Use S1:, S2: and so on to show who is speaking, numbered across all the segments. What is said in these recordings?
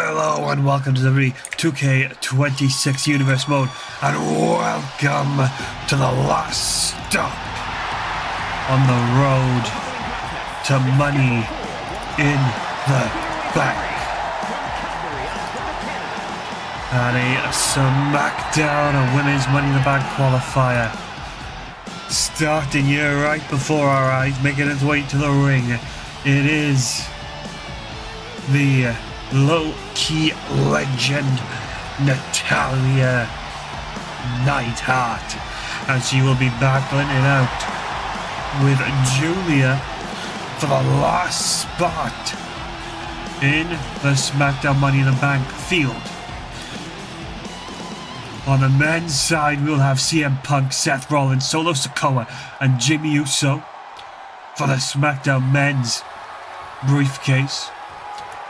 S1: Hello and welcome to the 2K26 Universe Mode, and welcome to the last stop on the road to Money in the Bank. And a SmackDown, a Women's Money in the Bank qualifier. Starting here right before our eyes, making its way to the ring. It is the low-key legend Natalya Neidhart, and she will be battling it out with Julia for the last spot in the SmackDown Money in the Bank field. On the men's side, we'll have CM Punk, Seth Rollins, Solo Sikoa, and Jimmy USO for the SmackDown men's briefcase.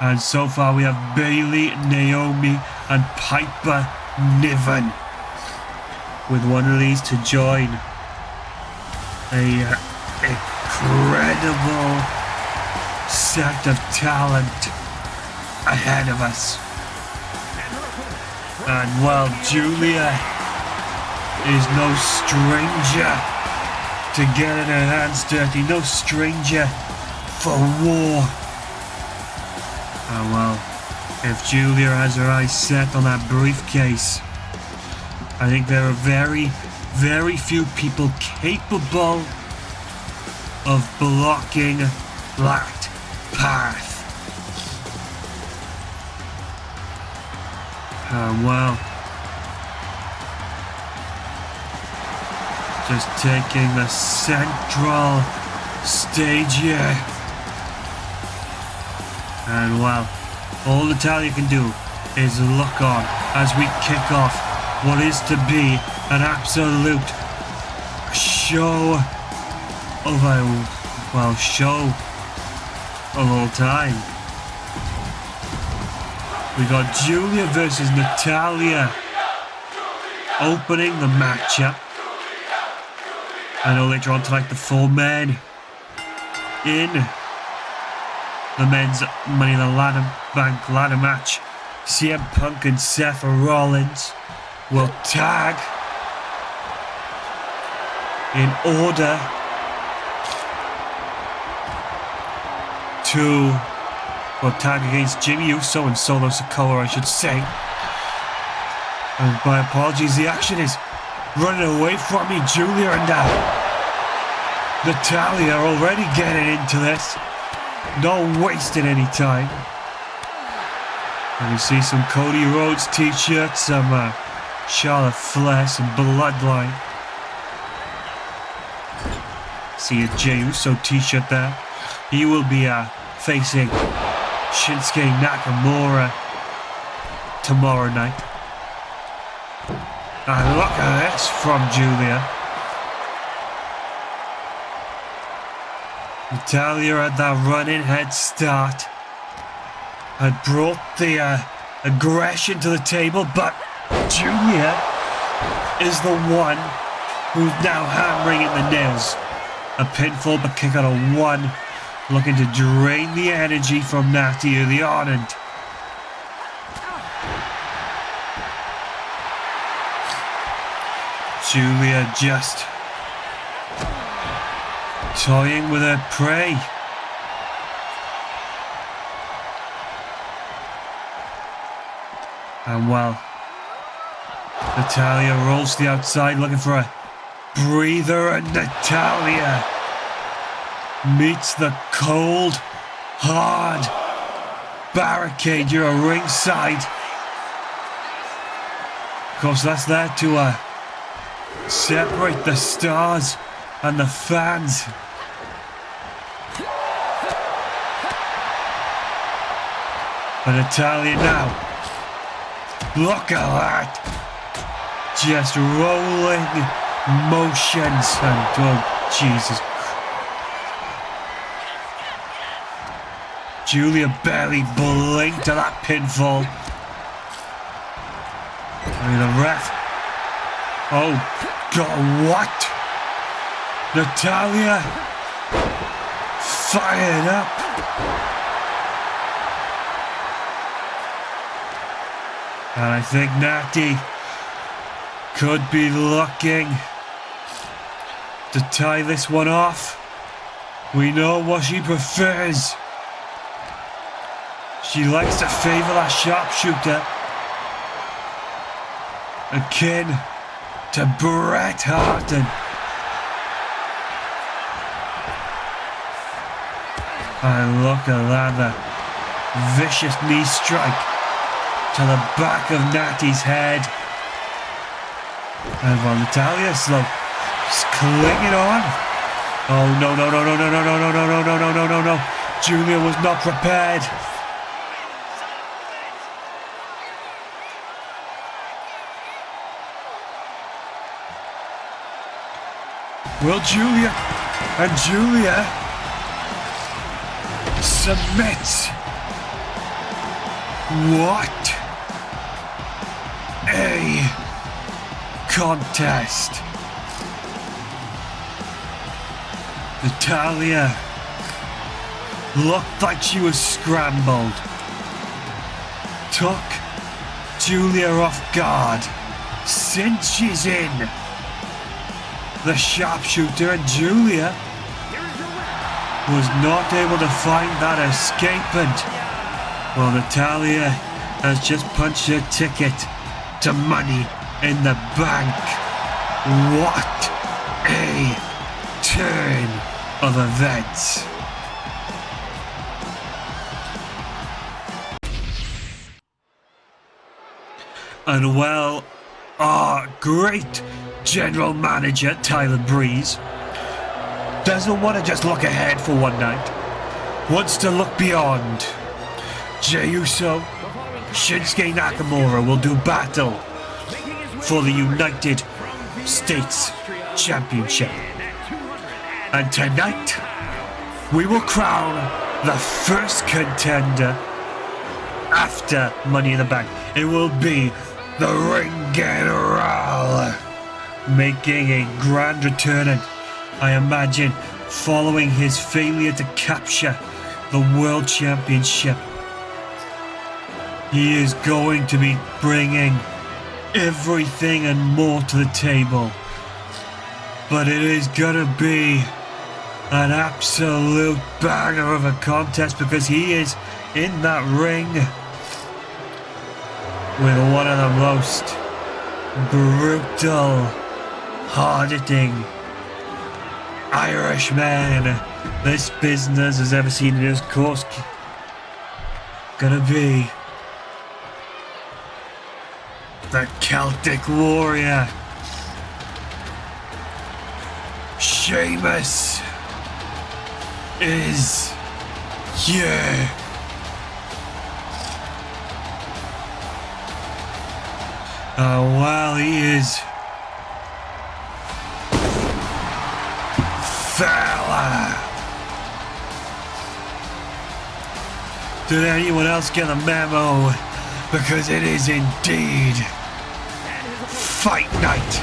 S1: And so far we have Bayley, Naomi, and Piper Niven, with one of these to join a incredible set of talent ahead of us. And well, Julia is no stranger to getting her hands dirty, no stranger for war. Oh well, if Julia has her eyes set on that briefcase, I think there are very, very few people capable of blocking that path. Well, just taking the central stage here. And well, all Natalya can do is look on as we kick off what is to be an absolute show of all time. We got Julia versus Natalya opening the matchup. I know later on tonight the 4 men in the men's Money in the Bank ladder match, CM Punk and Seth Rollins will tag in order to tag against Jimmy Uso and Solo Sikoa, I should say. And my apologies, the action is running away from me. Julia and Natalya are already getting into this. Not wasting any time. And you see some Cody Rhodes t-shirts, some Charlotte Flair, some Bloodline. See a Jey Uso t-shirt there. He will be facing Shinsuke Nakamura tomorrow night. And look at this from Julia. Natalya had that running head start, had brought the aggression to the table, but Julia is the one who's now hammering in the nails. A pinfall, but kick out of 1, looking to drain the energy from Natty early on, and Julia just toying with her prey. And well, Natalya rolls to the outside looking for a breather, and Natalya meets the cold, hard barricade here at ringside. Of course, that's there to separate the stars and the fans. But Natalya now, look at that, just rolling motions, and oh Jesus, Julia barely blinked at that pinfall. I mean, the ref, oh God, what? Natalya fired up. And I think Natty could be looking to tie this one off. We know what she prefers. She likes to favour that sharpshooter, akin to Bret Hart. And look at that, the vicious knee strike to the back of Natty's head. And while Natalya slow, just clinging on. Oh no, no, no, no, no, no, no, no, no, no, no, no, no, no, no. Julia was not prepared. Will Julia submit? What a contest. Natalya looked like she was scrambled. Took Julia off guard. Cinches in the sharpshooter, and Julia was not able to find that escapement. Well, Natalya has just punched her ticket to Money in the Bank. What a turn of events. And well, our great general manager Tyler Breeze doesn't want to just look ahead for one night, wants to look beyond. Jey USO, Shinsuke Nakamura will do battle for the United States Championship. And tonight, we will crown the first contender after Money in the Bank. It will be the Ring General, making a grand return, and I imagine following his failure to capture the World Championship, he is going to be bringing everything and more to the table. But it is gonna be an absolute banger of a contest, because he is in that ring with one of the most brutal, hard-hitting Irishmen this business has ever seen. It is, of course, gonna be the Celtic Warrior, Sheamus, is here. Oh well, he is. Fella. Did anyone else get a memo? Because it is indeed fight night.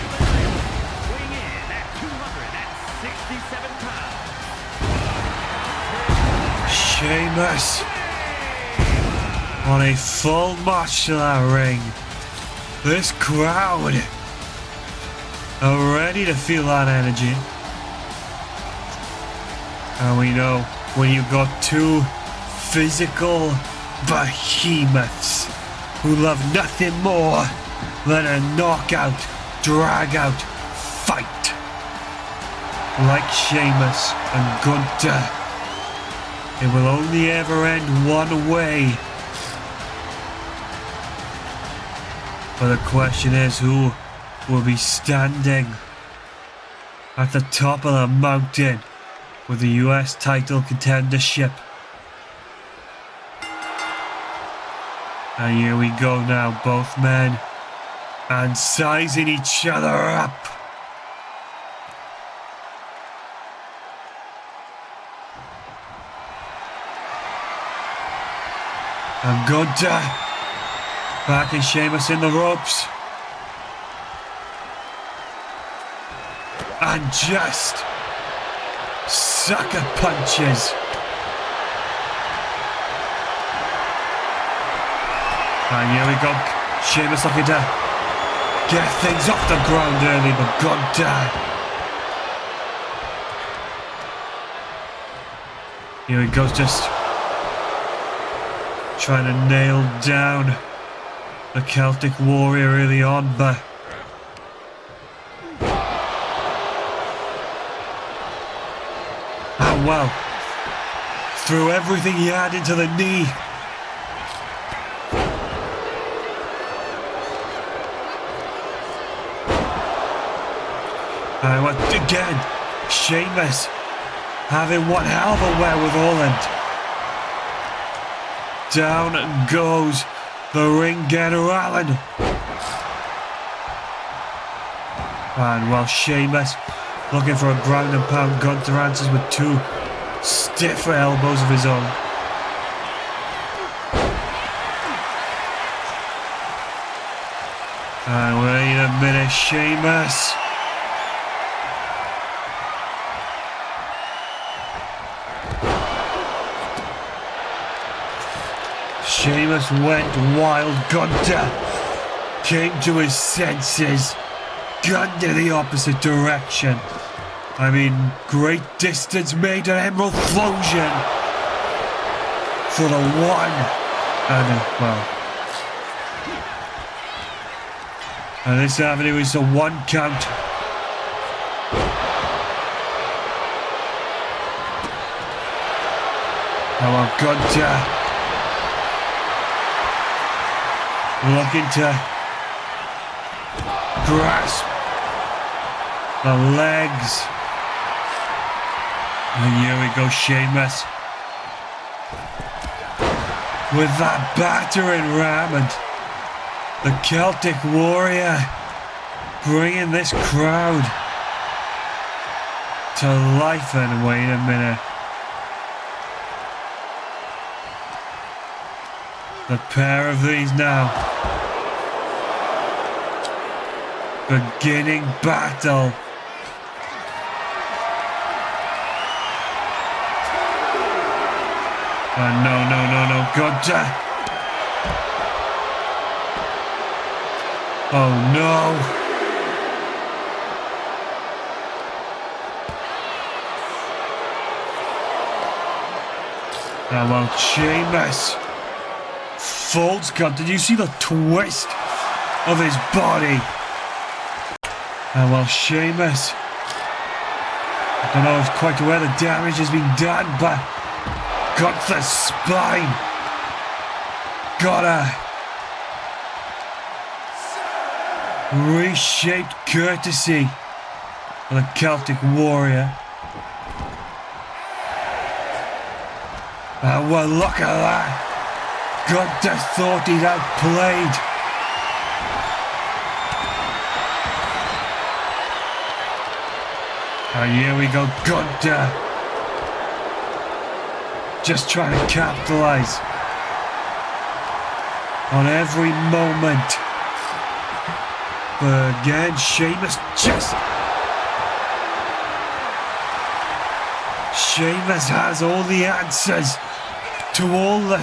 S1: Sheamus on a full march to that ring. This crowd are ready to feel that energy. And we know when you've got two physical behemoths who love nothing more than a knockout, drag out fight, like Sheamus and Gunther, it will only ever end one way. But the question is, who will be standing at the top of the mountain with the US title contendership? And here we go now, both men, and sizing each other up. And Gunther backing Sheamus in the ropes. And just sucker punches. And here we go. Sheamus looking to get things off the ground early, but Gunter. Here he goes, just trying to nail down the Celtic Warrior early on, but well, threw everything he had into the knee. And once again, Sheamus having one hell of a wherewithal, and down goes the ring general. And while Sheamus looking for a ground and pound, Gunter answers with two stiff elbows of his own. And wait a minute, Sheamus. Sheamus went wild. Gunter came to his senses, gunned in the opposite direction. I mean, great distance made, an emerald explosion for the one. And this avenue is a one count. Now Gunter looking to grasp the legs. And here we go, Sheamus with that battering ram, and the Celtic Warrior bringing this crowd to life. And wait a minute, the pair of these now beginning battle. No, Gunter. Oh no. Now while Sheamus folds Gunter, did you see the twist of his body? And while Sheamus, I don't know if quite where the damage has been done, but Gunter's spine got a reshaped courtesy of the Celtic Warrior. Well, look at that. Gunter thought he'd outplayed. And here we go, Gunter just trying to capitalize on every moment. But again, Sheamus has all the answers to all the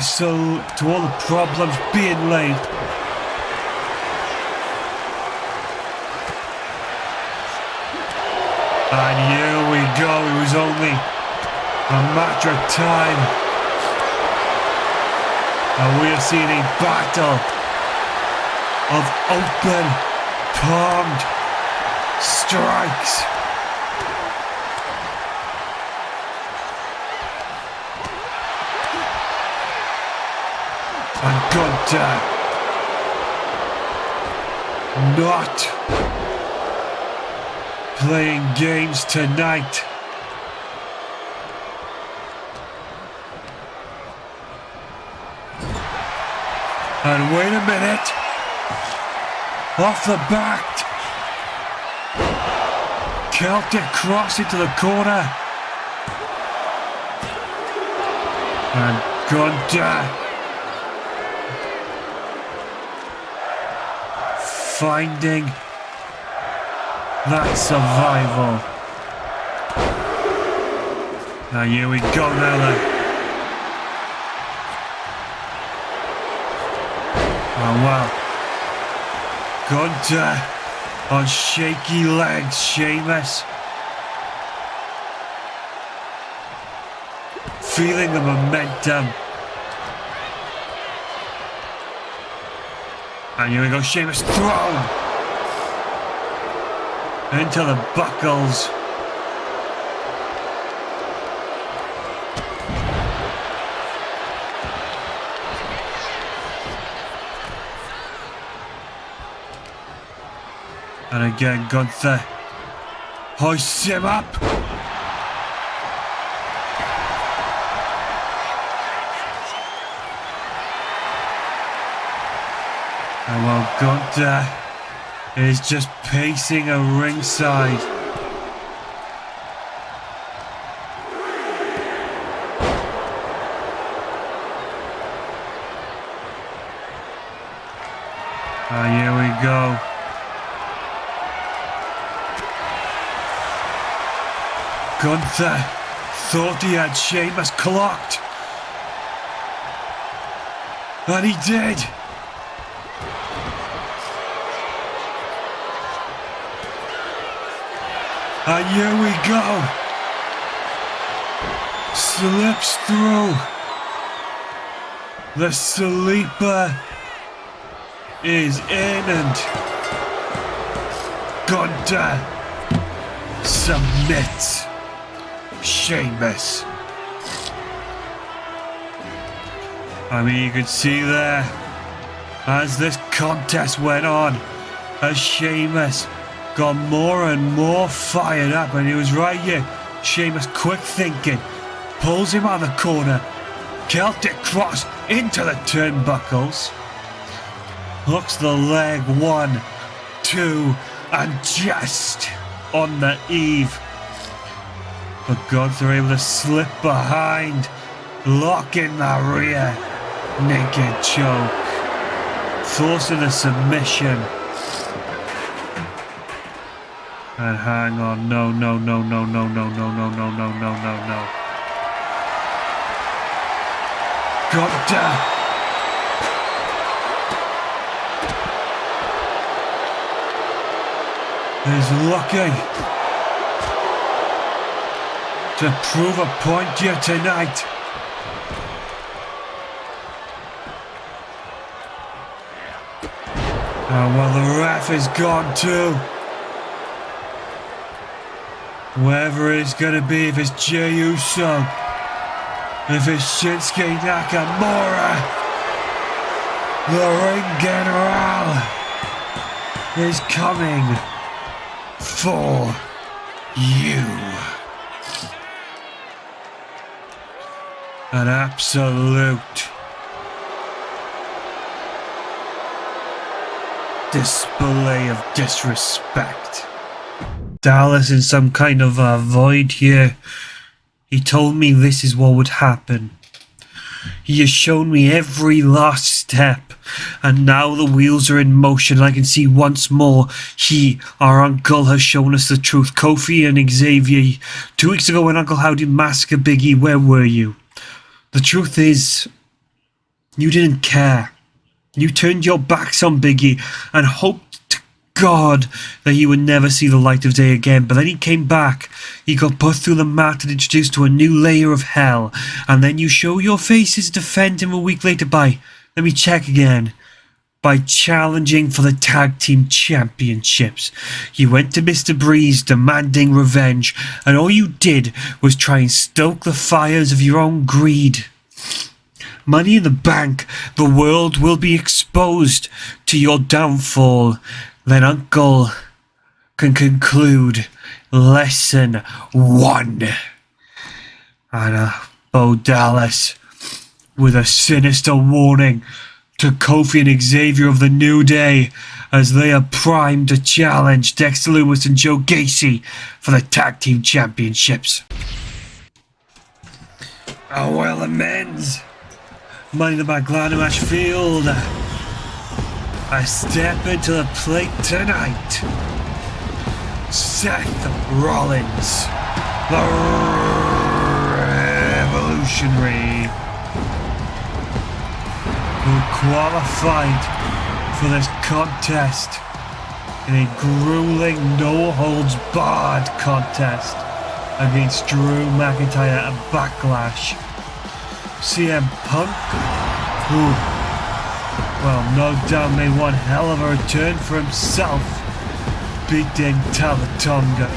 S1: problems being laid. And here we go. It was only a matter of time, and we have seen a battle of open palmed strikes. And Gunter not playing games tonight. And wait a minute, off the back, Celtic cross into the corner, and Gunter finding that survival. Now here we go now then. Oh wow, Gunter on shaky legs. Sheamus feeling the momentum. And here we go, Sheamus thrown into the buckles. And again, Gunther hoists him up. And while Gunther is just pacing a ringside. And here we go. Gunther thought he had Sheamus clocked. And he did. And here we go. Slips through. The sleeper is in and Gunther submits Sheamus. I mean, you could see there as this contest went on, as Sheamus got more and more fired up, and he was right here. Sheamus quick thinking, pulls him out of the corner, Celtic cross into the turnbuckles, hooks the leg, 1, 2, and just on the eve. But Gunther able to slip behind, lock in the rear, naked choke, forcing a submission. And hang on, no. Gunther. Is looking to prove a point here tonight. And well, the ref is gone too. Wherever it's going to be, if it's Jey USO, if it's Shinsuke Nakamura, the ring general is coming for you. An absolute display of disrespect. Dallas in some kind of void here. He told me this is what would happen. He has shown me every last step, and now the wheels are in motion. I can see once more he, our uncle, has shown us the truth. Kofi and Xavier, 2 weeks ago when Uncle Howdy massacred Biggie, where were you? The truth is, you didn't care. You turned your backs on Biggie and hoped to God that he would never see the light of day again. But then he came back. He got put through the mat and introduced to a new layer of hell. And then you show your faces to defend him a week later by, let me check again, by challenging for the tag team championships. You went to Mr. Breeze demanding revenge, and all you did was try and stoke the fires of your own greed. Money in the Bank, the world will be exposed to your downfall. Then Uncle can conclude lesson 1. And Bo Dallas with a sinister warning to Kofi and Xavier of the New Day as they are primed to challenge Dexter Lumis and Joe Gacy for the tag team championships. Oh well, the men's Money in the Bank ladder match field. A step into the plate tonight. Seth Rollins, the Revolutionary, who qualified for this contest in a grueling no-holds-barred contest against Drew McIntyre at Backlash. CM Punk, who, well, no doubt made one hell of a return for himself, beating Talatonga.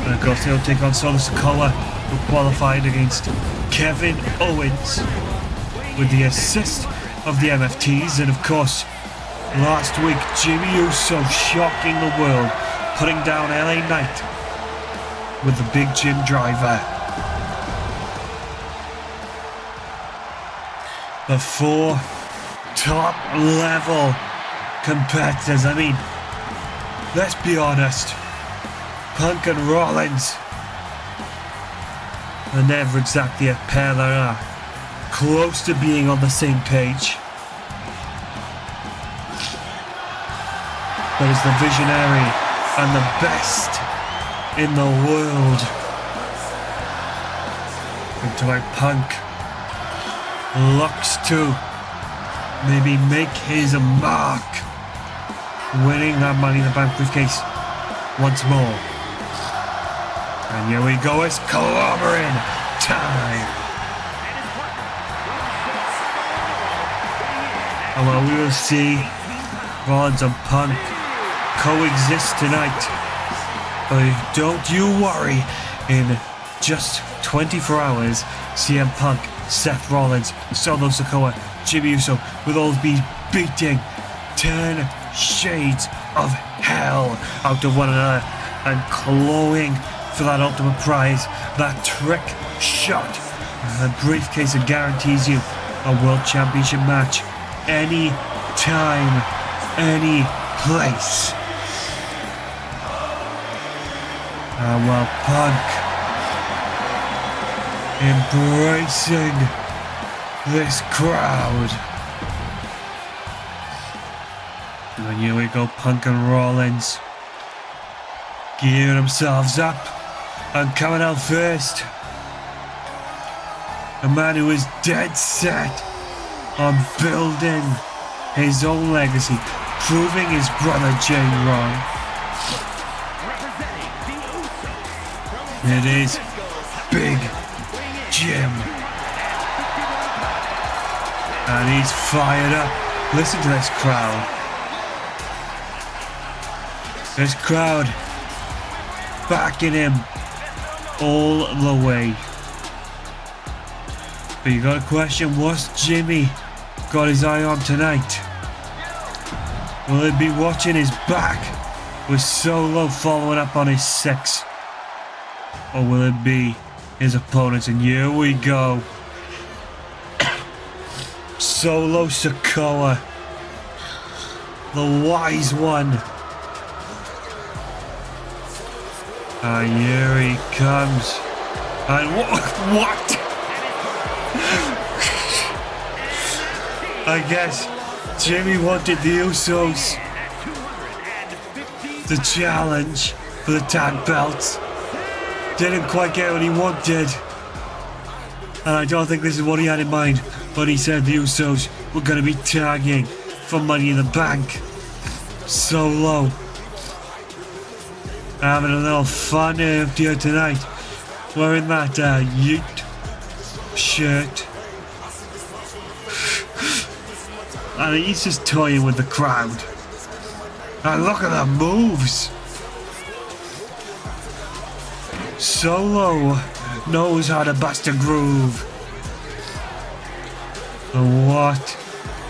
S1: And of course, he'll take on Solo Sikoa, who qualified against Kevin Owens with the assist of the MFTs. And of course, last week, Jimmy Uso shocking the world, putting down LA Knight with the Big Jim Driver. The 4 top level competitors. I mean, let's be honest, Punk and Rollins are never exactly a pair that are close to being on the same page. But as the visionary and the best in the world, until like Punk looks to maybe make his mark, winning that Money in the Bank briefcase once more. And here we go, it's clobbering time. And well, we will see Rollins and Punk coexist tonight. But don't you worry, in just 24 hours, CM Punk, Seth Rollins, Solo Sikoa, Jimmy Uso will all be beating 10 shades of hell out of one another and clawing for that ultimate prize, that trick shot, a briefcase that guarantees you a world championship match any time, any place. Well, Punk embracing this crowd. And here we go, Punk and Rollins gearing themselves up and coming out first. A man who is dead set on building his own legacy, proving his brother Jay wrong. It is Big Jim. And he's fired up. Listen to this crowd. This crowd backing him all the way. But you gotta question, what's Jimmy got his eye on tonight? Will he be watching his back with Solo following up on his 6? Or will it be his opponents? And here we go. Solo Sikoa, the wise one. And here he comes. And what? I guess Jimmy wanted the Usos to challenge for the tag belts. Didn't quite get what he wanted. And I don't think this is what he had in mind. But he said the Usos were going to be tagging for Money in the Bank. Solo having a little fun here tonight. Wearing that Yeet shirt. And he's just toying with the crowd. And look at the moves. Solo knows how to bust a groove. And what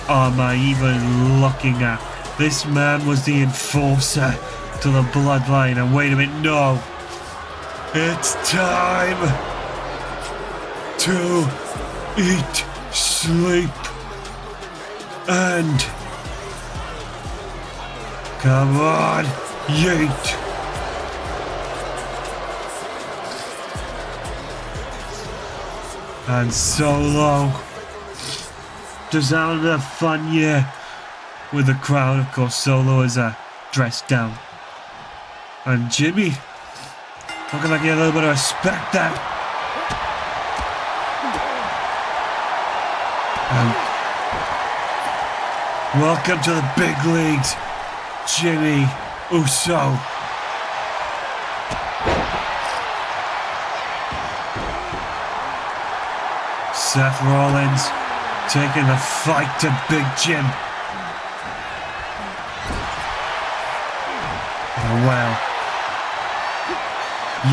S1: am I even looking at? This man was the enforcer to the bloodline. And wait a minute, no. It's time to eat, sleep, and come on, yeet. And Solo just having a fun year with the crowd. Of course, Solo is dressed down. And Jimmy looking like he had a little bit of respect there. And welcome to the big leagues, Jimmy USO. Seth Rollins taking the fight to Big Jim. Oh well.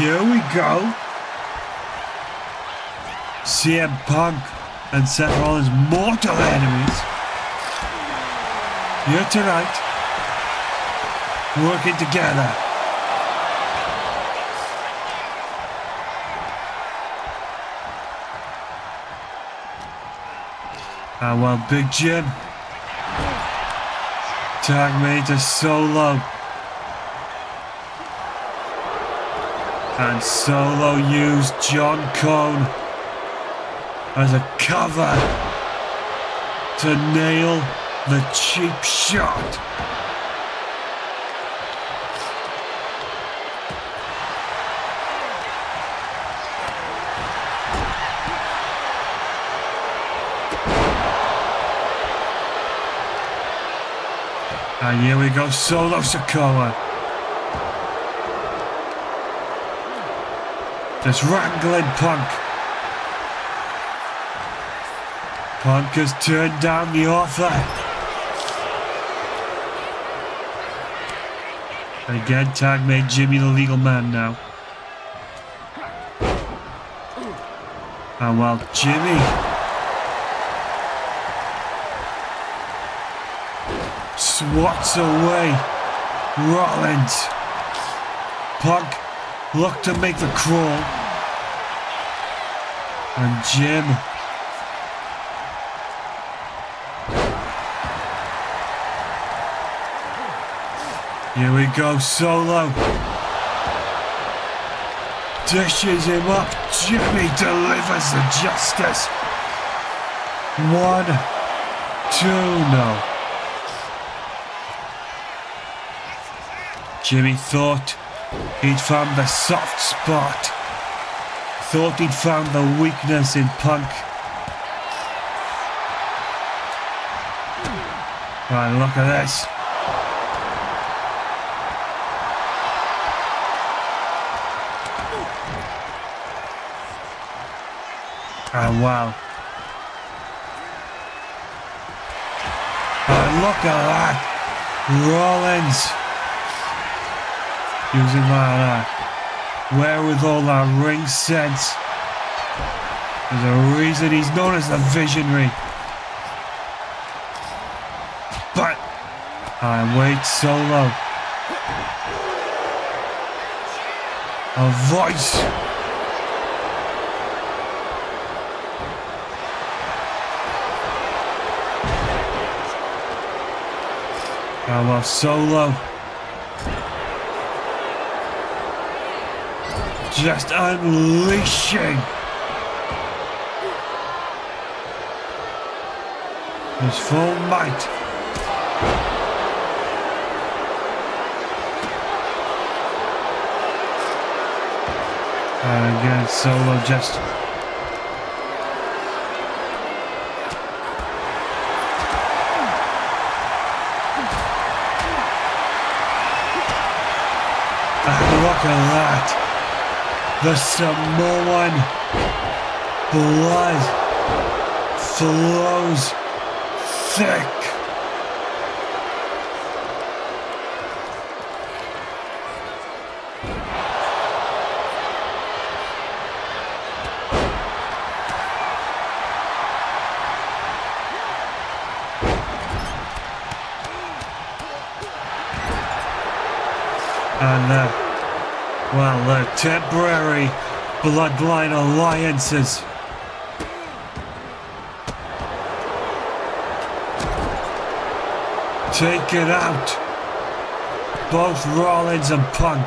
S1: Here we go. CM Punk and Seth Rollins, mortal enemies. Here tonight, working together. And well, Big Jim tag me to Solo. And Solo used John Cone as a cover to nail the cheap shot. And here we go, Solo Sikoa. Just wrangling Punk. Punk has turned down the offer. Again, tag made Jimmy the legal man now. And while Jimmy swats away Rollins, Punk looked to make the crawl. And Jim here we go, Solo dishes him up. Jimmy delivers the justice. 1, 2, no. Jimmy thought he'd found the soft spot. Thought he'd found the weakness in Punk. Right, look at this. Oh, wow. Oh, look at that. Rollins using that wherewithal, that ring sense. There's a reason he's known as the Visionary. But I wait, Solo. A voice. Oh well, Solo just unleashing his full might. And again, Solo just look at that. The Samoan blood flows thick. And well, the temporary bloodline alliances take it out. Both Rollins and Punk.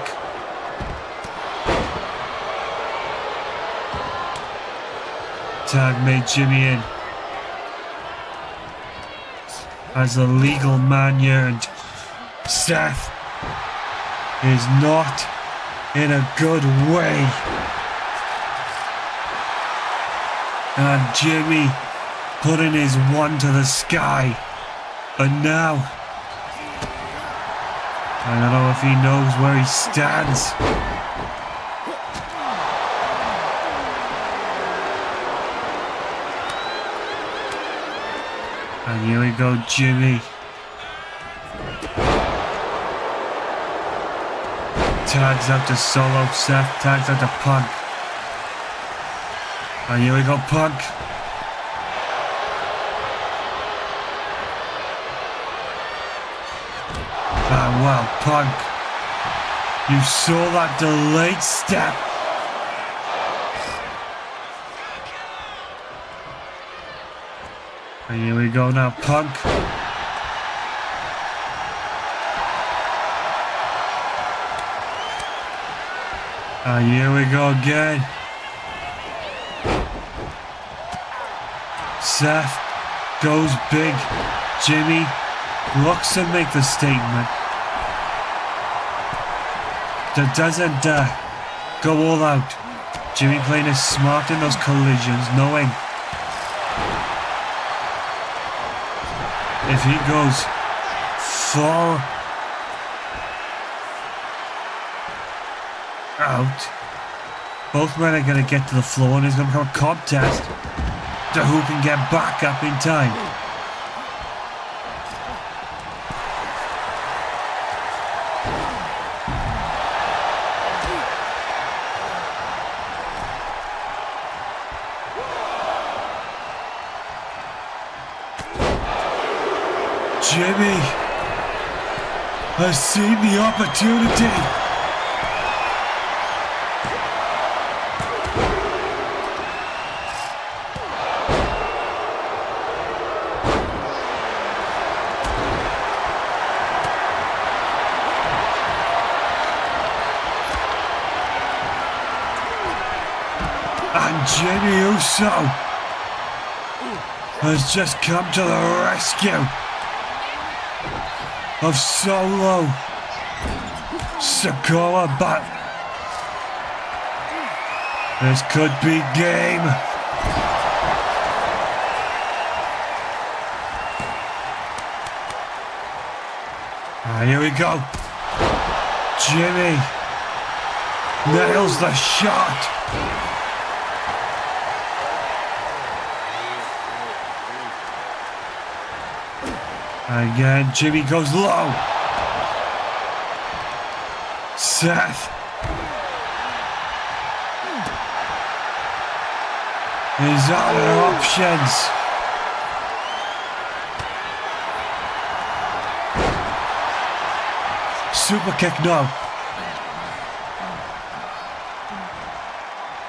S1: Tag made Jimmy in as the legal man here, and Seth is not in a good way. And Jimmy putting his one to the sky. And now I don't know if he knows where he stands. And here we go, Jimmy. Tags out to Solo, Seth tags out to Punk. And here we go, Punk. And well, Punk, you saw that delayed step. And here we go now, Punk. And here we go again. Seth goes big. Jimmy looks to make the statement. That doesn't go all out. Jimmy playing is smart in those collisions, knowing if he goes far out, both men are going to get to the floor and it's going to become a contest to who can get back up in time. Jimmy has seen the opportunity. And Jimmy USO has just come to the rescue of Solo Sikoa, but this could be game. Here we go. Jimmy nails the shot. Again, Jimmy goes low. Seth is out of options. Super kick, no.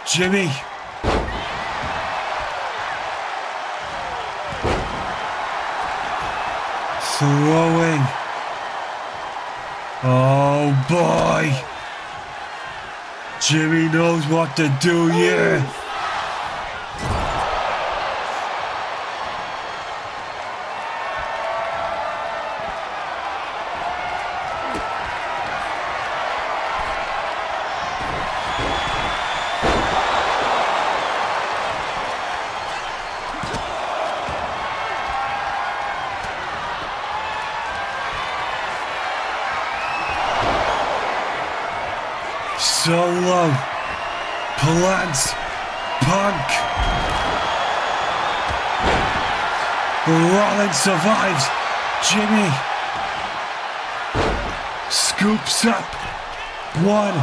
S1: Jimmy. Throwing. Oh boy. Jimmy knows what to do here. Solo plants Punk. Rollins survives. Jimmy scoops up. 1,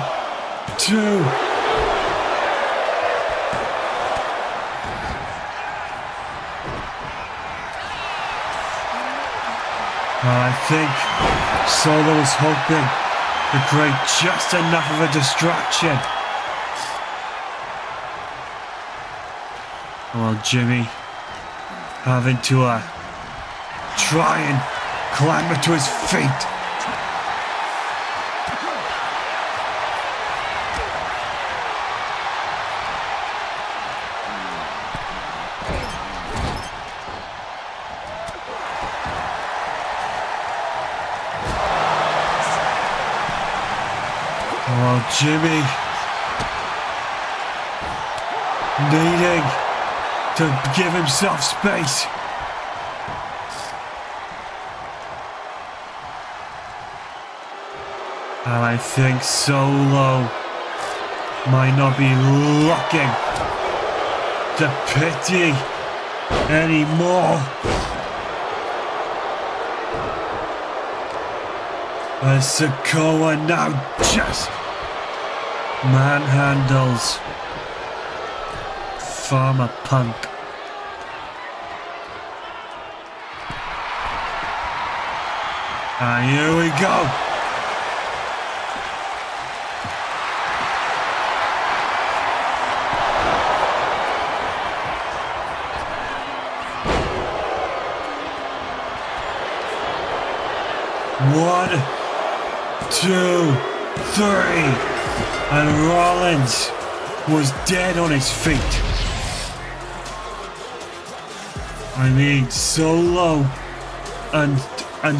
S1: 2. I think Solo was hoping to create just enough of a distraction. Well, Jimmy having to try and climber to his feet. Oh, Jimmy needing to give himself space. And I think Solo might not be looking to pity anymore. As Sikoa now just manhandles Farmer Punk. And here we go. One, two, three, and Rollins was dead on his feet. I mean, Solo and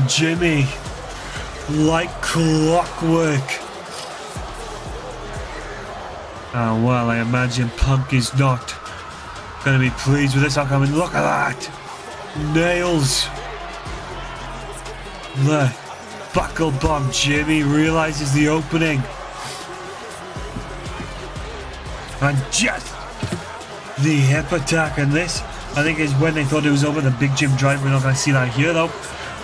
S1: Jimmy, like clockwork. Oh well, I imagine Punk is not going to be pleased with this outcome. And look at that, nails the buckle bomb. Jimmy realizes the opening. And just the hip attack. And this, I think, is when they thought it was over. The big Jim drive. We're not going to see that here, though.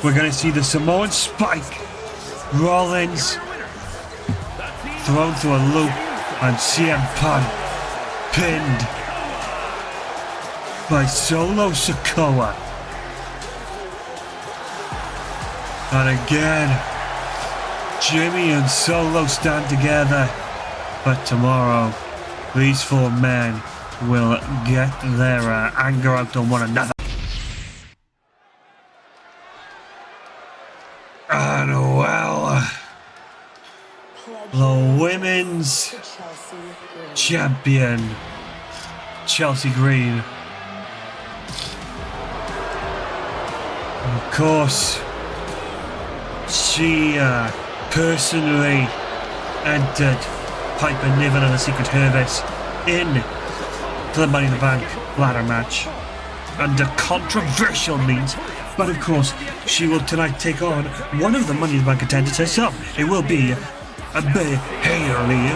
S1: We're going to see the Samoan spike. Rollins thrown through a loop. And CM Punk pinned by Solo Sikoa. And again, Jimmy and Solo stand together. But tomorrow, these four men will get their anger out on one another. And well, the women's champion, Chelsea Green. Of course, she personally entered Piper Niven and the Secret Service in the Money in the Bank ladder match under controversial means, but of course she will tonight take on one of the Money in the Bank contenders herself. It will be a Bay Haley.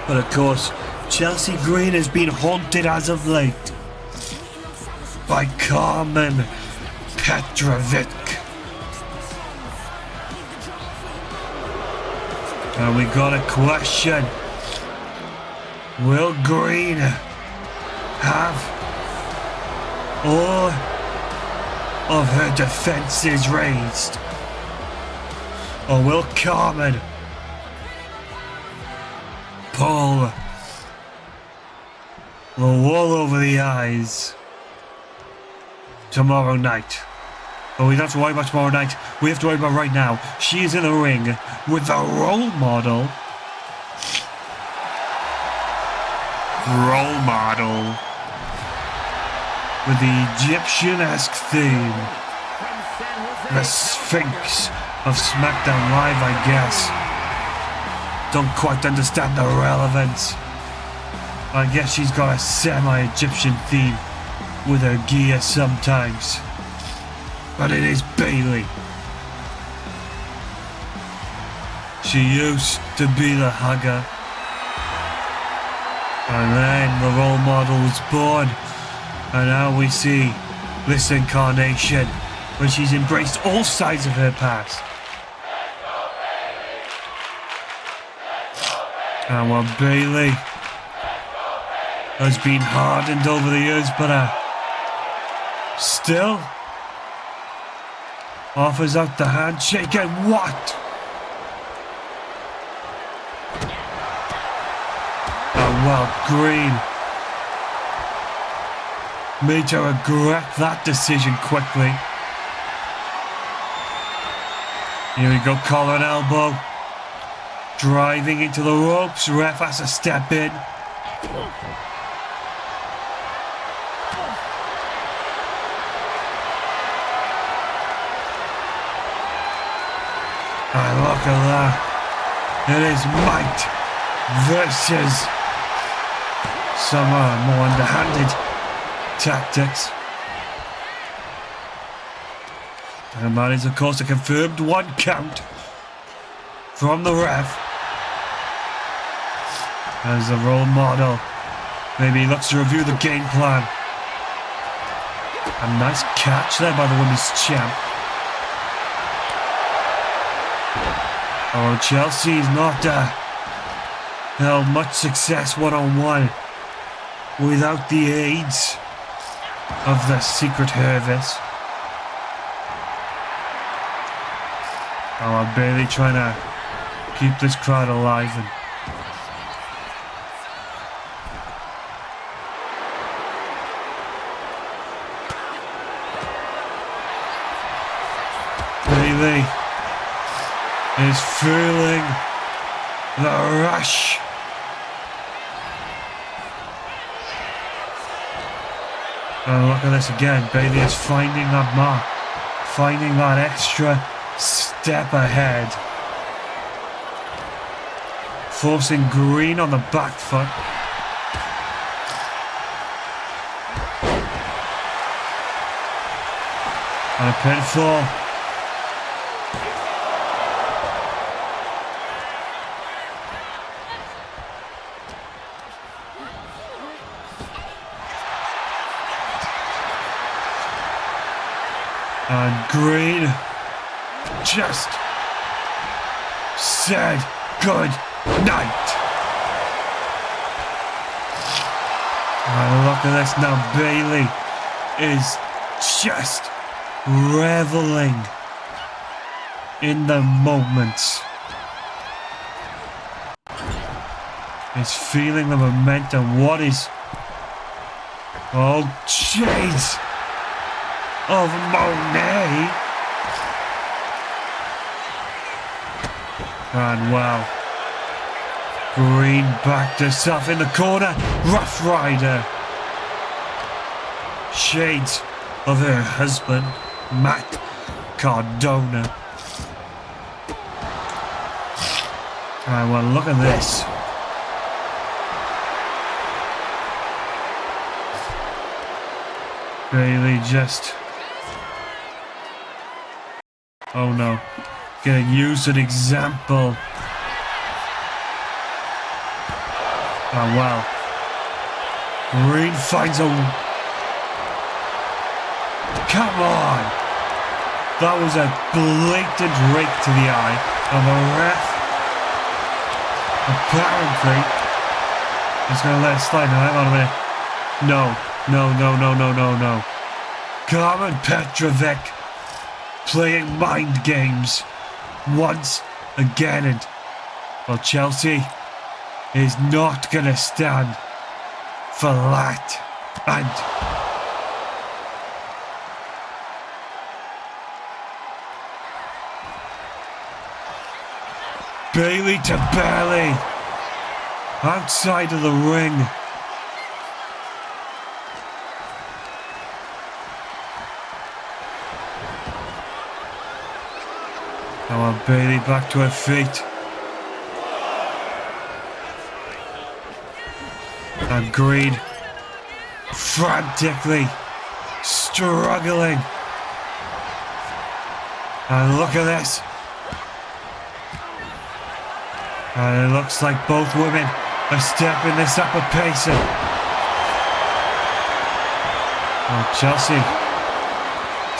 S1: But of course, Chelsea Green has been haunted as of late by Carmen Petrovic. And we got a question. Will Green have all of her defenses raised? Or will Carmen pull the wool over the eyes tomorrow night? But we don't have to worry about tomorrow night. We have to worry about right now. She is in the ring with the role model. With the Egyptian-esque theme. The Sphinx of SmackDown Live, I guess. Don't quite understand the relevance. I guess she's got a semi-Egyptian theme with her gear sometimes. But it is Bayley. She used to be the hugger. And then the role model was born. And now we see this incarnation when she's embraced all sides of her past. And while Bayley has been hardened over the years, but still offers out the handshake, and what? And well, Green made her regret that decision quickly. Here we go, collar and elbow. Driving into the ropes, ref has to step in. And look at that. It is might versus some more underhanded tactics. And that is, of course, a confirmed 1 count. from the ref. As a role model. Maybe he looks to review the game plan. A nice catch there by the women's champ. Oh, Chelsea's not held much success one-on-one without the aids of the Secret Service. Oh, Bailey trying to keep this crowd alive. And Bailey is feeling the rush. And look at this again. Bailey is finding that mark, finding that extra step ahead, forcing Green on the back foot. And a pinfall. And Green just said good night. And look at this now. Bailey is just reveling in the moments. Is feeling the momentum. What is... Oh, jeez. Of Monet. And wow. Green backed herself in the corner. Rough Rider. Shades of her husband, Matt Cardona. And well, look at this. Bailey just... Oh no, getting used as an example. Oh wow. Green finds a... Come on! That was a blatant rake to the eye. And the ref, apparently, is going to let it slide. Now, hang on a minute. No. Carmen Petrovic playing mind games once again, and well, Chelsea is not gonna stand for that. And Bailey to Bailey outside of the ring. Now Bailey back to her feet. And Green frantically struggling. And look at this. And it looks like both women are stepping this up a pace. Oh, Chelsea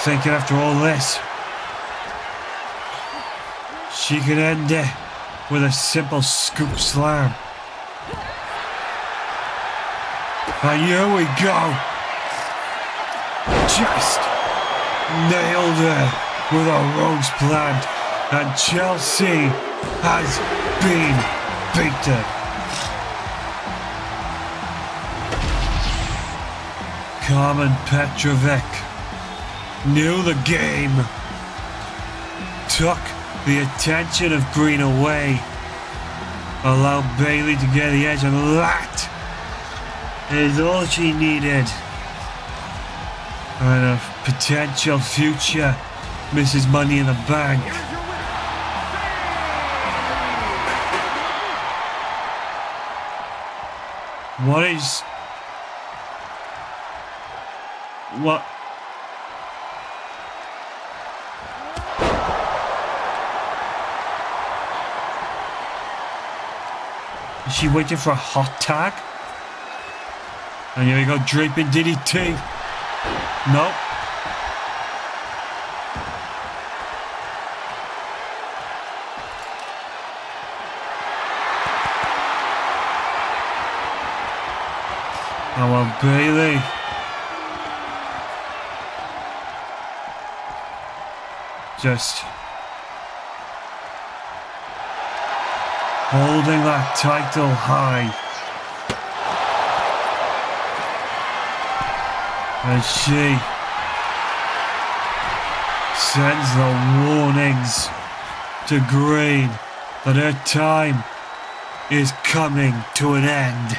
S1: thinking after all this, she could end it with a simple scoop slam. And here we go. Just nailed her with a rose plant. And Chelsea has been beaten. Carmen Petrovic knew the game. Took the attention of Green away. Allowed Bailey to get the edge, and that is all she needed. And a potential future Mrs. Money in the Bank. What? Is she waiting for a hot tag? And here we go, draping DDT. Nope. Oh well, Bailey. Just holding that title high. As she sends the warnings to Green that her time is coming to an end.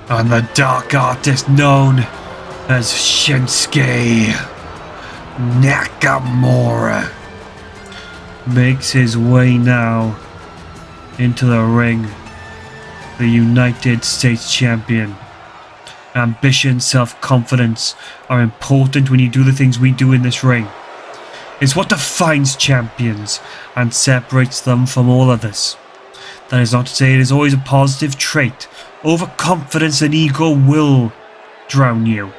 S1: And the dark artist known as Shinsuke Nakamura makes his way now into the ring. The United States Champion. Ambition, self-confidence are important when you do the things we do in this ring. It's what defines champions and separates them from all others. That is not to say it is always a positive trait. Overconfidence and ego will drown you.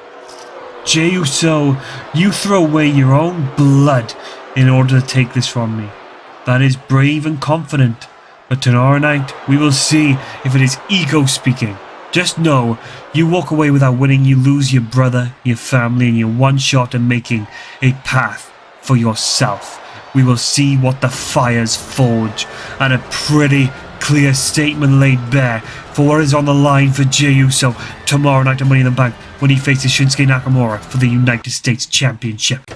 S1: Jey USO, you throw away your own blood in order to take this from me. That is brave and confident. But tomorrow night, we will see if it is ego speaking. Just know, you walk away without winning, you lose your brother, your family, and your one shot at making a path for yourself. We will see what the fires forge, and a pretty clear statement laid bare for what is on the line for Jey USO tomorrow night at Money in the Bank when he faces Shinsuke Nakamura for the United States Championship.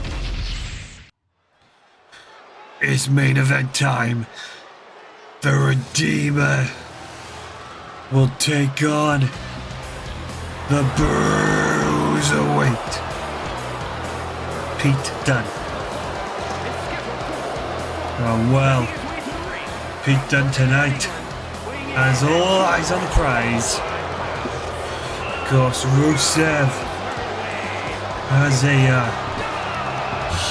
S1: It's main event time. The Redeemer will take on the Bruiserweight Pete Dunne. Oh well, Pete Dunne tonight has all eyes on the prize. Of course, Rusev has a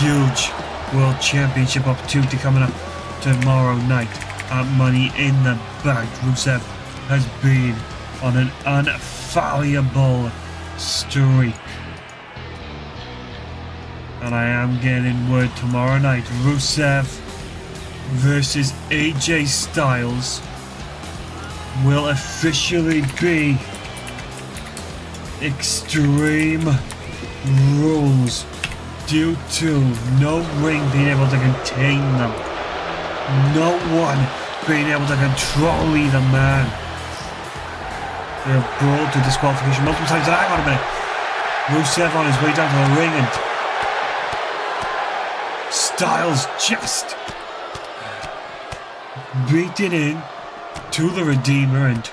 S1: huge World Championship opportunity coming up tomorrow night at Money in the Bank. Rusev has been on an unfallible streak. And I am getting word tomorrow night, Rusev versus AJ Styles will officially be Extreme Rules due to no ring being able to contain them. No one being able to control either man. They have brought to disqualification multiple times. Hang on a minute. Rusev on his way down to the ring and Styles just beating in to the Redeemer, and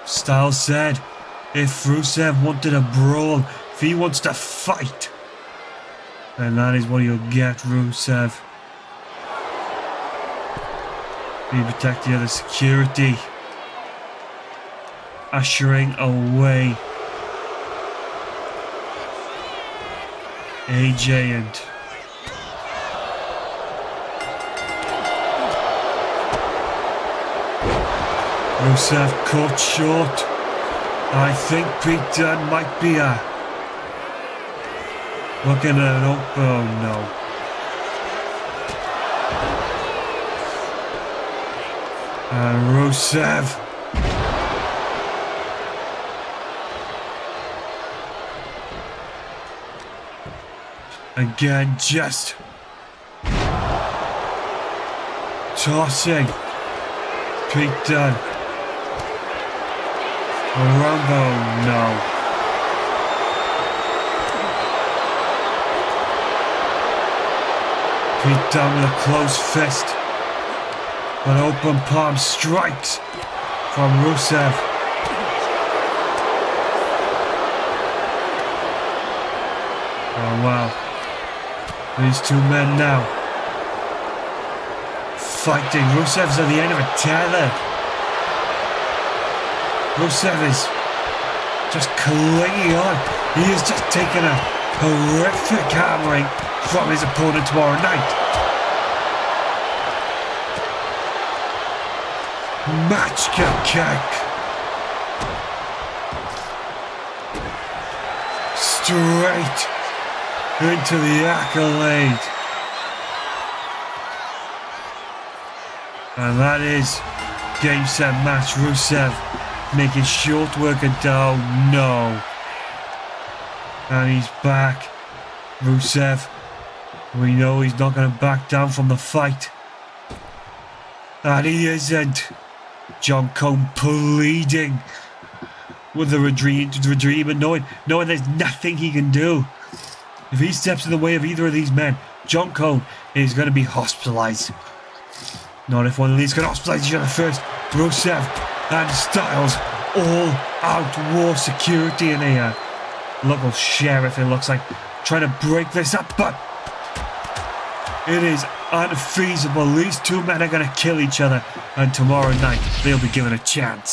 S1: Styles said if Rusev wanted a brawl, if he wants to fight, then that is what you'll get, Rusev. Be protecting the security, ushering away AJ and Rusev caught short. I think Pete Dunne might be looking at an oh no. And Rusev again just tossing Pete Dunne around the no. Pete Dunne with a closed fist. An open palm strikes from Rusev. Oh wow. These two men now fighting. Rusev's at the end of a tether. Rusev is just clinging on. He is just taking a horrific hammering from his opponent tomorrow night. Match kick. Straight into the accolade. And that is game, set, match. Rusev making short work of down. No. And he's back. Rusev, we know he's not going to back down from the fight. And he isn't. John Cone pleading with the Redeemer, knowing there's nothing he can do. If he steps in the way of either of these men, John Cone is going to be hospitalized. Not if one of these can hospitalize each other first. Rusev and Styles, all out war security in here. Local sheriff, it looks like, trying to break this up, but it is unfeasible. These two men are going to kill each other, and tomorrow night they'll be given a chance.